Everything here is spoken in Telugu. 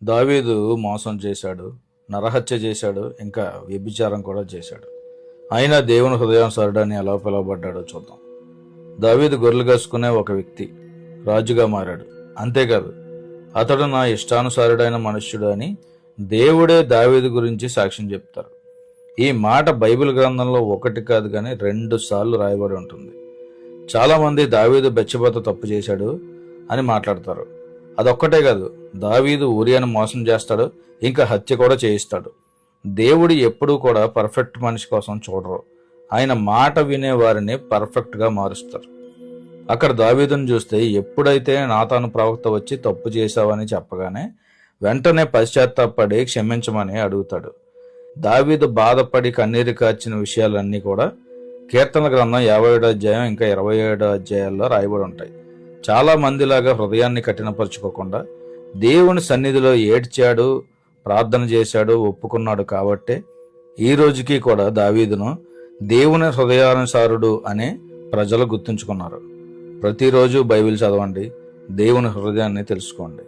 దావీదు మోసం చేశాడు, నరహత్య చేశాడు, ఇంకా వ్యభిచారం కూడా చేశాడు. అయినా దేవుని హృదయానుసారుడని ఎలా పిలువబడ్డాడో చూద్దాం. దావీదు గొర్రెలు కాసుకునే ఒక వ్యక్తి రాజుగా మారాడు. అంతేకాదు, అతడు నా ఇష్టానుసారుడైన మనుష్యుడు అని దేవుడే దావీదు గురించి సాక్ష్యం చెప్తారు. ఈ మాట బైబిల్ గ్రంథంలో ఒకటి కాదు కానీ 2 సార్లు రాయబడి ఉంటుంది. చాలామంది దావీదు బెత్షెబతో తప్పు చేశాడు అని మాట్లాడతారు. అదొక్కటే కాదు, దావీదు ఊరియాను మోసం చేస్తాడు, ఇంకా హత్య కూడా చేయిస్తాడు. దేవుడు ఎప్పుడూ కూడా పర్ఫెక్ట్ మనిషి కోసం చూడరు. ఆయన మాట వినే వారిని పర్ఫెక్ట్గా మారుస్తారు. అక్కడ దావీదును చూస్తే ఎప్పుడైతే నాతాను ప్రవక్త వచ్చి తప్పు చేశావని చెప్పగానే వెంటనే పశ్చాత్తాపడి క్షమించమని అడుగుతాడు. దావీదు బాధపడి కన్నీరు కార్చిన విషయాలన్నీ కూడా కీర్తనల గ్రంథం 57వ అధ్యాయం ఇంకా 27వ అధ్యాయాల్లో రాయబడి ఉంటాయి. చాలా మందిలాగా హృదయాన్ని కఠినపరుచుకోకుండా దేవుని సన్నిధిలో ఏడ్చాడు, ప్రార్థన చేశాడు, ఒప్పుకున్నాడు. కాబట్టే ఈ రోజుకి కూడా దావీదును దేవుని హృదయానుసారుడు అనే ప్రజలు గుర్తుంచుకున్నారు. ప్రతిరోజు బైబిల్ చదవండి, దేవుని హృదయాన్ని తెలుసుకోండి.